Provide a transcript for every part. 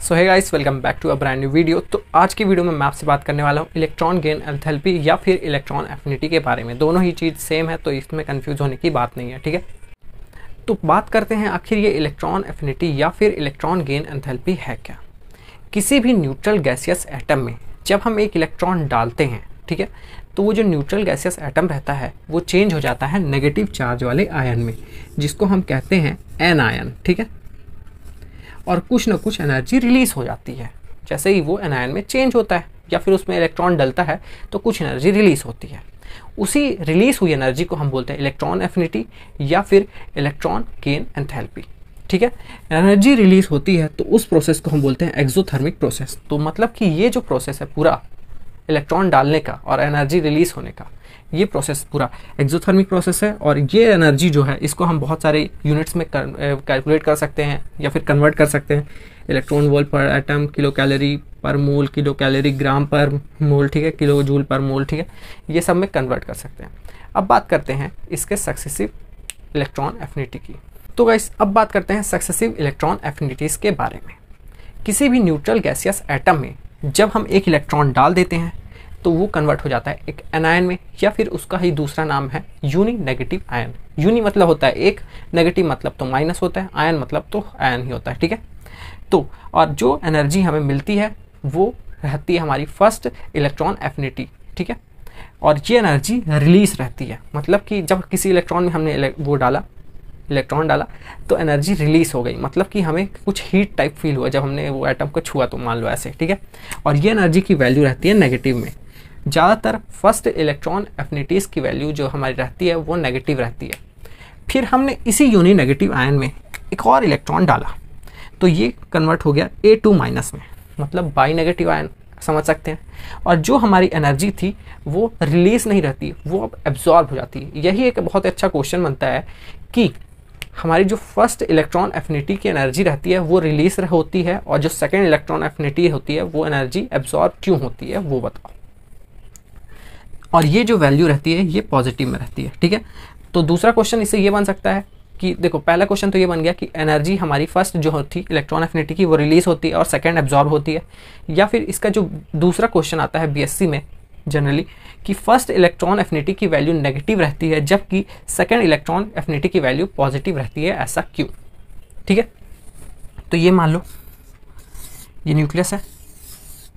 So hey guys, welcome back to a brand new video. तो आज की video में मैं आपसे बात करने वाला हूँ इलेक्ट्रॉन गेन एंथैल्पी या फिर इलेक्ट्रॉन एफिनिटी के बारे में। दोनों ही चीज़ सेम है, तो इसमें कंफ्यूज होने की बात नहीं है, ठीक है। तो बात करते हैं आखिर ये इलेक्ट्रॉन एफिनिटी या फिर इलेक्ट्रॉन गेन एंथैल्पी है क्या। किसी भी न्यूट्रल गैसियस एटम में जब हम एक इलेक्ट्रॉन डालते हैं, ठीक है, तो वो जो न्यूट्रल गैसियस एटम रहता है वो चेंज हो जाता है नेगेटिव चार्ज वाले आयन में, जिसको हम कहते हैं एन आयन, ठीक है। और कुछ ना कुछ एनर्जी रिलीज हो जाती है जैसे ही वो एनायन में चेंज होता है या फिर उसमें इलेक्ट्रॉन डलता है तो कुछ एनर्जी रिलीज होती है। उसी रिलीज हुई एनर्जी को हम बोलते हैं इलेक्ट्रॉन एफिनिटी या फिर इलेक्ट्रॉन गेन एंथैल्पी, ठीक है। एनर्जी रिलीज होती है तो उस प्रोसेस को हम बोलते हैं एक्सोथर्मिक प्रोसेस। तो मतलब कि ये जो प्रोसेस है पूरा इलेक्ट्रॉन डालने का और एनर्जी रिलीज होने का, ये प्रोसेस पूरा एक्सोथर्मिक प्रोसेस है। और ये एनर्जी जो है इसको हम बहुत सारे यूनिट्स में कैलकुलेट कर सकते हैं या फिर कन्वर्ट कर सकते हैं। इलेक्ट्रॉन वोल्ट पर एटम, किलो कैलोरी पर मोल, किलो कैलोरी ग्राम पर मोल, ठीक है, किलो जूल पर मोल, ठीक है, ये सब में कन्वर्ट कर सकते हैं। अब बात करते हैं इसके सक्सेसिव इलेक्ट्रॉन एफिनिटी की। तो गाइस अब बात करते हैं सक्सेसिव इलेक्ट्रॉन एफिनिटीज़ के बारे में। किसी भी न्यूट्रल गैसियस एटम में जब हम एक इलेक्ट्रॉन डाल देते हैं तो वो कन्वर्ट हो जाता है एक एनायन में, या फिर उसका ही दूसरा नाम है यूनी नेगेटिव आयन। यूनी मतलब होता है एक, नेगेटिव मतलब तो माइनस होता है, आयन मतलब तो आयन ही होता है, ठीक है। तो और जो एनर्जी हमें मिलती है वो रहती है हमारी फर्स्ट इलेक्ट्रॉन एफिनिटी, ठीक है। और ये एनर्जी रिलीज रहती है, मतलब कि जब किसी इलेक्ट्रॉन में हमने इलेक्ट्रॉन डाला तो एनर्जी रिलीज हो गई, मतलब कि हमें कुछ हीट टाइप फील हुआ जब हमने वो एटम को छुआ, तो मान लो ऐसे, ठीक है। और ये एनर्जी की वैल्यू रहती है नेगेटिव में। ज़्यादातर फर्स्ट इलेक्ट्रॉन एफिनिटीज़ की वैल्यू जो हमारी रहती है वो नेगेटिव रहती है। फिर हमने इसी यूनी नेगेटिव आयन में एक और इलेक्ट्रॉन डाला तो ये कन्वर्ट हो गया A2 माइनस में, मतलब बाई नेगेटिव आयन, समझ सकते हैं। और जो हमारी एनर्जी थी वो रिलीज नहीं रहती, वो अब एब्जॉर्ब हो जाती है। यही एक बहुत अच्छा क्वेश्चन बनता है कि हमारी जो फर्स्ट इलेक्ट्रॉन एफिनिटी की एनर्जी रहती है वो रिलीज होती है, और जो सेकेंड इलेक्ट्रॉन एफिनिटी होती है वो एनर्जी एब्जॉर्ब क्यों होती है वो बताओ। और ये जो वैल्यू रहती है ये पॉजिटिव में रहती है, ठीक है। तो दूसरा क्वेश्चन इससे ये बन सकता है कि देखो, पहला क्वेश्चन तो ये बन गया कि एनर्जी हमारी फर्स्ट जो थी इलेक्ट्रॉन एफिनिटी की वो रिलीज होती है और सेकंड एब्जॉर्ब होती है। या फिर इसका जो दूसरा क्वेश्चन आता है बीएससी में जनरली कि फर्स्ट इलेक्ट्रॉन एफिनिटी की वैल्यू नेगेटिव रहती है जबकि सेकंड इलेक्ट्रॉन एफिनिटी की वैल्यू पॉजिटिव रहती है, ऐसा क्यों, ठीक है। तो ये मान लो ये न्यूक्लियस है,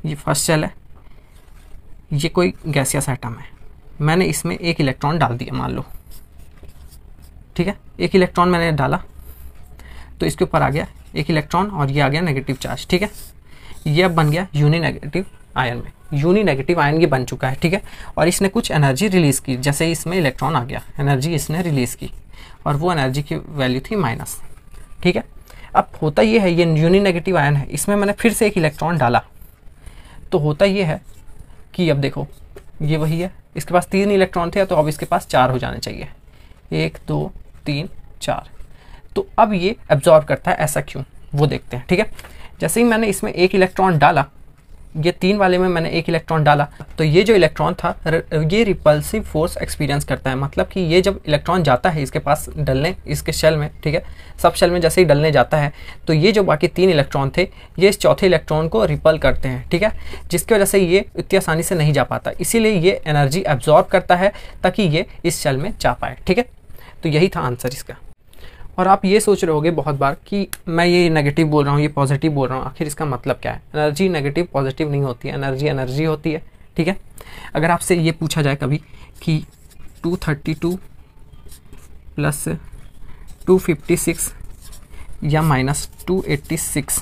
ये फर्स्ट शेल है, ये कोई गैसियस एटम है, मैंने इसमें एक इलेक्ट्रॉन डाल दिया मान लो, ठीक है। एक इलेक्ट्रॉन मैंने डाला तो इसके ऊपर आ गया एक इलेक्ट्रॉन और ये आ गया नेगेटिव चार्ज, ठीक है। ये अब बन गया यूनी नेगेटिव आयन में, यूनी नेगेटिव आयन ये बन चुका है, ठीक है। और इसने कुछ एनर्जी रिलीज की, जैसे ही इसमें इलेक्ट्रॉन आ गया एनर्जी इसने रिलीज की और वो एनर्जी की वैल्यू थी माइनस, ठीक है। अब होता ये है, ये यूनी नेगेटिव आयन है, इसमें मैंने फिर से एक इलेक्ट्रॉन डाला तो होता ये है कि अब देखो ये वही है, इसके पास 3 इलेक्ट्रॉन थे तो अब इसके पास 4 हो जाने चाहिए, 1 2 3 4। तो अब ये एब्जॉर्ब करता है, ऐसा क्यों वो देखते हैं, ठीक है। जैसे ही मैंने इसमें एक इलेक्ट्रॉन डाला, ये 3 वाले में मैंने एक इलेक्ट्रॉन डाला तो ये जो इलेक्ट्रॉन था ये रिपल्सिव फोर्स एक्सपीरियंस करता है, मतलब कि ये जब इलेक्ट्रॉन जाता है इसके पास डलने, इसके शेल में, ठीक है, सब शेल में जैसे ही डलने जाता है तो ये जो बाकी 3 इलेक्ट्रॉन थे ये इस चौथे इलेक्ट्रॉन को रिपल करते हैं, ठीक है, जिसकी वजह से ये इतनी आसानी से नहीं जा पाता, इसीलिए ये एनर्जी एब्जॉर्ब करता है ताकि ये इस शेल में जा पाए, ठीक है। तो यही था आंसर इसका। और आप ये सोच रहे होगे बहुत बार कि मैं ये नेगेटिव बोल रहा हूँ, ये पॉजिटिव बोल रहा हूँ, आखिर इसका मतलब क्या है। एनर्जी नेगेटिव पॉजिटिव नहीं होती है, एनर्जी एनर्जी होती है, ठीक है। अगर आपसे ये पूछा जाए कभी कि 232 प्लस 256 या माइनस 286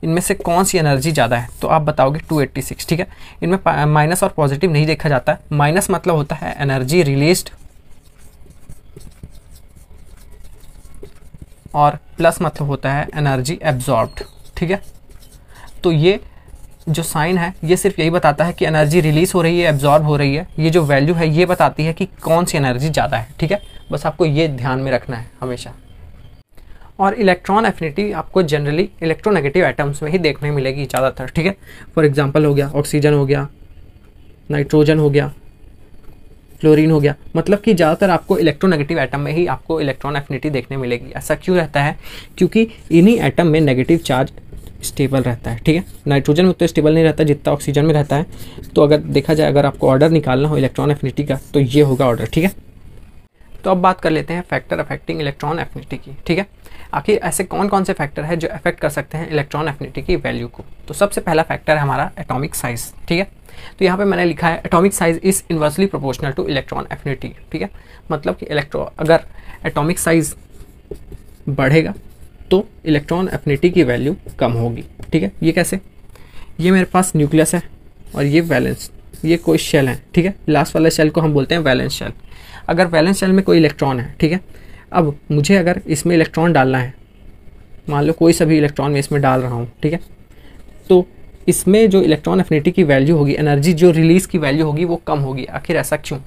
इनमें से कौन सी एनर्जी ज़्यादा है, तो आप बताओगे 286, ठीक है। इनमें माइनस और पॉजिटिव नहीं देखा जाता है। माइनस मतलब होता है एनर्जी रिलीज्ड और प्लस मतलब होता है एनर्जी एब्जॉर्ब्ड, ठीक है। तो ये जो साइन है ये सिर्फ यही बताता है कि एनर्जी रिलीज हो रही है, एब्जॉर्ब हो रही है। ये जो वैल्यू है ये बताती है कि कौन सी एनर्जी ज़्यादा है, ठीक है। बस आपको ये ध्यान में रखना है हमेशा। और इलेक्ट्रॉन एफिनिटी आपको जनरली इलेक्ट्रोनेगेटिव एटम्स में ही देखने मिलेगी ज़्यादातर, ठीक है। फॉर एग्जांपल हो गया ऑक्सीजन, हो गया नाइट्रोजन, हो गया क्लोरीन, हो गया, मतलब कि ज़्यादातर आपको इलेक्ट्रोनेगेटिव एटम में ही आपको इलेक्ट्रॉन एफिनिटी देखने मिलेगी। ऐसा क्यों रहता है, क्योंकि इन्हीं एटम में नेगेटिव चार्ज स्टेबल रहता है, ठीक है। नाइट्रोजन में उतना स्टेबल नहीं रहता जितना ऑक्सीजन में रहता है। तो अगर देखा जाए, अगर आपको ऑर्डर निकालना हो इलेक्ट्रॉन एफिनिटी का, तो ये होगा ऑर्डर, ठीक है। तो अब बात कर लेते हैं फैक्टर अफेक्टिंग इलेक्ट्रॉन एफिनिटी की, ठीक है। आखिर ऐसे कौन कौन से फैक्टर है जो अफेक्ट कर सकते हैं इलेक्ट्रॉन एफिनिटी की वैल्यू को। तो सबसे पहला फैक्टर है हमारा एटॉमिक साइज, ठीक है। तो यहाँ पे मैंने लिखा है atomic size is inversely proportional two electron affinity, ठीक है। मतलब कि अगर एटॉमिक साइज बढ़ेगा तो इलेक्ट्रॉन एफिनिटी की वैल्यू कम होगी, ठीक है। ये कैसे? ये मेरे पास न्यूक्लियस है और ये वैलेंस, ये कोई शेल है, ठीक है। लास्ट वाले शेल को हम बोलते हैं वैलेंस शेल। अगर वैलेंस शेल में कोई इलेक्ट्रॉन है, ठीक है, अब मुझे अगर इसमें इलेक्ट्रॉन डालना है, मान लो कोई सा भी इलेक्ट्रॉन मैं इसमें डाल रहा हूँ, ठीक है, तो इसमें जो इलेक्ट्रॉन एफिनिटी की वैल्यू होगी, एनर्जी जो रिलीज़ की वैल्यू होगी वो कम होगी। आखिर ऐसा क्यों?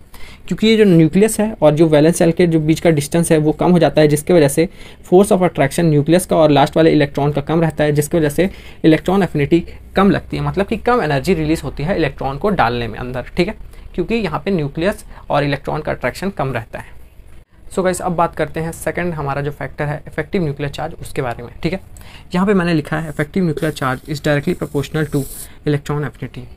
क्योंकि ये जो न्यूक्लियस है और जो वैलेंस शेल के जो बीच का डिस्टेंस है वो कम हो जाता है, जिसकी वजह से फोर्स ऑफ अट्रैक्शन न्यूक्लियस का और लास्ट वाले इलेक्ट्रॉन का कम रहता है, जिसकी वजह से इलेक्ट्रॉन एफिनिटी कम लगती है। मतलब कि कम एनर्जी रिलीज होती है इलेक्ट्रॉन को डालने में अंदर, ठीक है, क्योंकि यहाँ पे न्यूक्लियस और इलेक्ट्रॉन का अट्रैक्शन कम रहता है। सो गाइस, अब बात करते हैं सेकंड हमारा जो फैक्टर है इफेक्टिव न्यूक्लियर चार्ज, उसके बारे में, ठीक है। यहाँ पे मैंने लिखा है effective nuclear charge is directly proportional two electron affinity.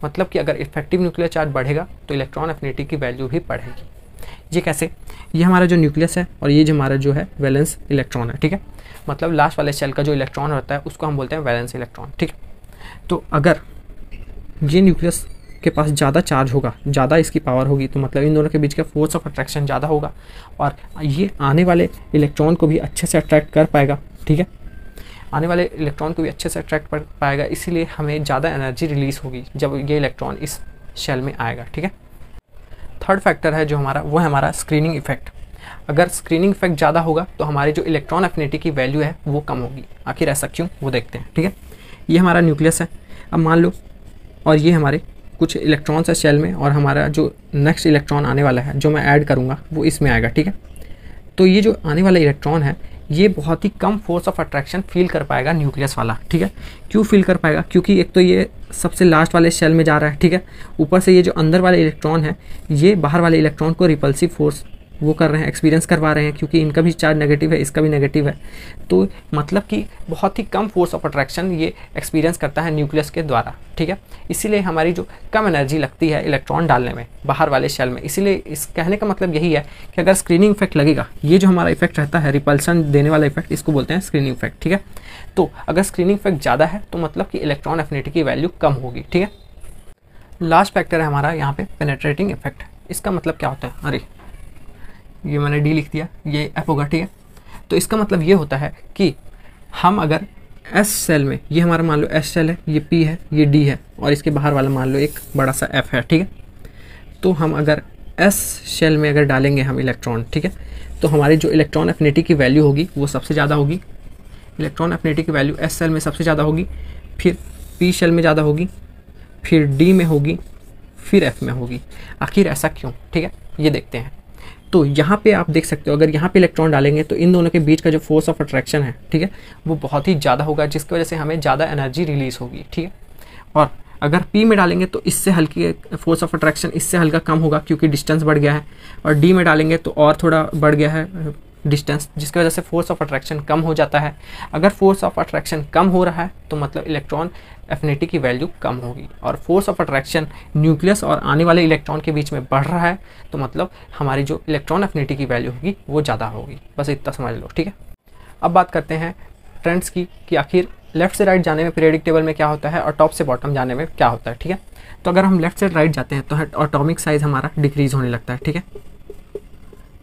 मतलब कि अगर इफेक्टिव न्यूक्लियर चार्ज बढ़ेगा तो इलेक्ट्रॉन एफिनिटी की वैल्यू भी बढ़ेगी। ये कैसे? ये हमारा जो न्यूक्लियस है और ये जो हमारा जो है वैलेंस इलेक्ट्रॉन है, ठीक है। मतलब लास्ट वाले शेल का जो इलेक्ट्रॉन होता है उसको हम बोलते हैं वैलेंस इलेक्ट्रॉन, ठीक है। तो अगर ये न्यूक्लियस के पास ज़्यादा चार्ज होगा, ज़्यादा इसकी पावर होगी, तो मतलब इन दोनों के बीच का फोर्स ऑफ अट्रैक्शन ज़्यादा होगा और ये आने वाले इलेक्ट्रॉन को भी अच्छे से अट्रैक्ट कर पाएगा, ठीक है। आने वाले इलेक्ट्रॉन को भी अच्छे से अट्रैक्ट कर पाएगा, इसीलिए हमें ज़्यादा एनर्जी रिलीज़ होगी जब ये इलेक्ट्रॉन इस शेल में आएगा, ठीक है। थर्ड फैक्टर है जो हमारा, वो है हमारा स्क्रीनिंग इफेक्ट। अगर स्क्रीनिंग इफेक्ट ज़्यादा होगा तो हमारी जो इलेक्ट्रॉन एफिनिटी की वैल्यू है वो कम होगी। आखिर ऐसा क्यों, वो देखते हैं, ठीक है। ये हमारा न्यूक्लियस है, अब मान लो, और ये हमारे कुछ इलेक्ट्रॉन्स है शेल में, और हमारा जो नेक्स्ट इलेक्ट्रॉन आने वाला है जो मैं ऐड करूँगा वो इसमें आएगा, ठीक है। तो ये जो आने वाला इलेक्ट्रॉन है ये बहुत ही कम फोर्स ऑफ अट्रैक्शन फील कर पाएगा न्यूक्लियस वाला, ठीक है। क्यों फील कर पाएगा? क्योंकि एक तो ये सबसे लास्ट वाले शेल में जा रहा है, ठीक है। ऊपर से ये जो अंदर वाले इलेक्ट्रॉन है ये बाहर वाले इलेक्ट्रॉन को रिपल्सिव फोर्स वो कर रहे हैं, एक्सपीरियंस करवा रहे हैं, क्योंकि इनका भी चार्ज नेगेटिव है, इसका भी नेगेटिव है। तो मतलब कि बहुत ही कम फोर्स ऑफ अट्रैक्शन ये एक्सपीरियंस करता है न्यूक्लियस के द्वारा, ठीक है। इसीलिए हमारी जो कम एनर्जी लगती है इलेक्ट्रॉन डालने में बाहर वाले शेल में। इसीलिए इस कहने का मतलब यही है कि अगर स्क्रीनिंग इफेक्ट लगेगा, ये जो हमारा इफेक्ट रहता है रिपल्सन देने वाला इफेक्ट, इसको बोलते हैं स्क्रीनिंग इफेक्ट, ठीक है। तो अगर स्क्रीनिंग इफेक्ट ज़्यादा है तो मतलब कि इलेक्ट्रॉन एफिनिटी की वैल्यू कम होगी, ठीक है। लास्ट फैक्टर है हमारा यहाँ पे पेनेट्रेटिंग इफेक्ट। इसका मतलब क्या होता है? अरे ये मैंने डी लिख दिया, ये एफ होगा, ठीक है। तो इसका मतलब ये होता है कि हम अगर एस सेल में, ये हमारा मान लो एस सेल है, ये पी है, ये डी है, और इसके बाहर वाला मान लो एक बड़ा सा एफ है, ठीक है। तो हम अगर एस सेल में अगर डालेंगे हम इलेक्ट्रॉन, ठीक है, तो हमारी जो इलेक्ट्रॉन एफिनिटी की वैल्यू होगी वो सबसे ज़्यादा होगी। इलेक्ट्रॉन एफिनिटी की वैल्यू एस सेल में सबसे ज़्यादा होगी, फिर पी सेल में ज़्यादा होगी, फिर डी में होगी, फिर एफ में होगी। आखिर ऐसा क्यों, ठीक है, ये देखते हैं। तो यहाँ पे आप देख सकते हो, अगर यहाँ पे इलेक्ट्रॉन डालेंगे तो इन दोनों के बीच का जो फोर्स ऑफ अट्रैक्शन है, ठीक है, वो बहुत ही ज़्यादा होगा, जिसकी वजह से हमें ज़्यादा एनर्जी रिलीज होगी, ठीक है। और अगर पी में डालेंगे तो इससे हल्की फोर्स ऑफ अट्रैक्शन इससे हल्का कम होगा, क्योंकि डिस्टेंस बढ़ गया है। और डी में डालेंगे तो और थोड़ा बढ़ गया है डिस्टेंस, जिसकी वजह से फोर्स ऑफ अट्रैक्शन कम हो जाता है। अगर फोर्स ऑफ अट्रैक्शन कम हो रहा है तो मतलब इलेक्ट्रॉन एफिनिटी की वैल्यू कम होगी। और फोर्स ऑफ अट्रैक्शन न्यूक्लियस और आने वाले इलेक्ट्रॉन के बीच में बढ़ रहा है तो मतलब हमारी जो इलेक्ट्रॉन एफिनिटी की वैल्यू होगी वो ज़्यादा होगी। बस इतना समझ लो, ठीक है। अब बात करते हैं ट्रेंड्स की, कि आखिर लेफ्ट से राइट जाने में पीरियोडिक टेबल में क्या होता है और टॉप से बॉटम जाने में क्या होता है, ठीक है। तो अगर हम लेफ्ट से राइट जाते हैं तो एटॉमिक साइज हमारा डिक्रीज होने लगता है, ठीक है।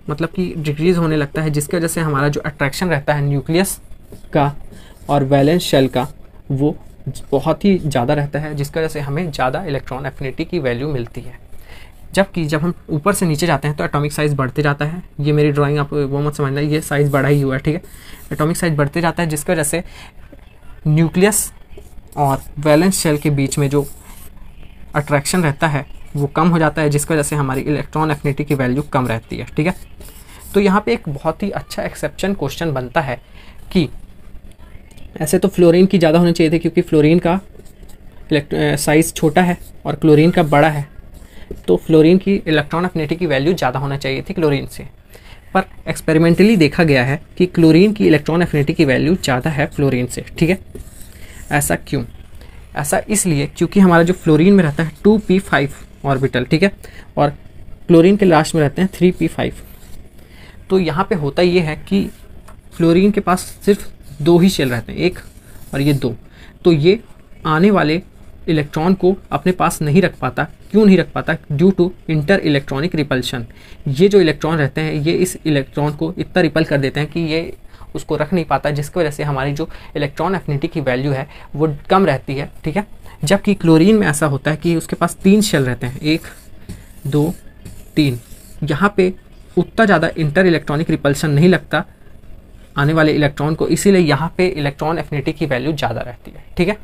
मतलब कि डिक्रीज होने लगता है, जिसकी वजह से हमारा जो अट्रैक्शन रहता है न्यूक्लियस का और वैलेंस शेल का वो बहुत ही ज़्यादा रहता है, जिसकी वजह से हमें ज़्यादा इलेक्ट्रॉन एफिनिटी की वैल्यू मिलती है। जबकि जब हम ऊपर से नीचे जाते हैं तो एटॉमिक साइज़ बढ़ते जाता है। ये मेरी ड्राइंग आप वो मत समझना, ये साइज़ बढ़ा ही हुआ है, ठीक है। एटॉमिक साइज़ बढ़ते जाता है, जिसकी वजह से न्यूक्लियस और वैलेंस शेल के बीच में जो अट्रैक्शन रहता है वो कम हो जाता है, जिसकी वजह से हमारी इलेक्ट्रॉन एफिनिटी की वैल्यू कम रहती है, ठीक है। तो यहाँ पे एक बहुत ही अच्छा एक्सेप्शन क्वेश्चन बनता है कि ऐसे तो फ्लोरीन की ज़्यादा होनी चाहिए थी, क्योंकि फ्लोरीन का साइज़ छोटा है और क्लोरीन का बड़ा है, तो फ्लोरीन की इलेक्ट्रॉन एफिनिटी की वैल्यू ज़्यादा होना चाहिए थी क्लोरीन से। पर एक्सपेरिमेंटली देखा गया है कि क्लोरीन की इलेक्ट्रॉन एफिनिटी की वैल्यू ज़्यादा है फ्लोरीन से, ठीक है। ऐसा क्यों? ऐसा इसलिए क्योंकि हमारा जो फ्लोरीन में रहता है 2p5 ऑर्बिटल, ठीक है, और क्लोरीन के लास्ट में रहते हैं 3p5। तो यहाँ पे होता ये है कि फ्लोरीन के पास सिर्फ 2 ही शेल रहते हैं, एक और ये 2। तो ये आने वाले इलेक्ट्रॉन को अपने पास नहीं रख पाता। क्यों नहीं रख पाता? Due to inter electronic repulsion. ये जो इलेक्ट्रॉन रहते हैं ये इस इलेक्ट्रॉन को इतना रिपल कर देते हैं कि ये उसको रख नहीं पाता, जिसकी वजह से हमारी जो इलेक्ट्रॉन एफिनिटी की वैल्यू है वो कम रहती है, ठीक है। जबकि क्लोरीन में ऐसा होता है कि उसके पास 3 शेल रहते हैं, 1 2 3। यहाँ पे उतना ज़्यादा इंटर इलेक्ट्रॉनिक रिपल्शन नहीं लगता आने वाले इलेक्ट्रॉन को, इसीलिए यहाँ पे इलेक्ट्रॉन एफिनिटी की वैल्यू ज़्यादा रहती है, ठीक है।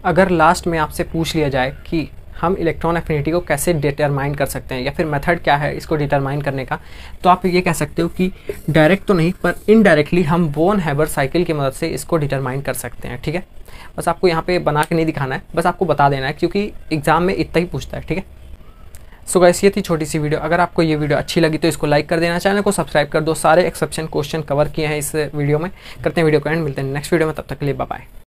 अगर लास्ट में आपसे पूछ लिया जाए कि हम इलेक्ट्रॉन एफिनिटी को कैसे डिटरमाइन कर सकते हैं या फिर मेथड क्या है इसको डिटरमाइन करने का, तो आप ये कह सकते हो कि डायरेक्ट तो नहीं पर इनडायरेक्टली हम बोन हैबर साइकिल की मदद से इसको डिटरमाइन कर सकते हैं, ठीक है। बस आपको यहाँ पे बना के नहीं दिखाना है, बस आपको बता देना है क्योंकि एग्जाम में इतना ही पूछता है, ठीक है। सो गाइस ये थी छोटी सी वीडियो। अगर आपको ये वीडियो अच्छी लगी तो इसको लाइक कर देना, चैनल को सब्सक्राइब कर दो। सारे एक्सेप्शन क्वेश्चन कवर किए हैं इस वीडियो में। करते हैं वीडियो को एंड, मिलते हैं नेक्स्ट वीडियो में, तब तक के लिए बाय बाय।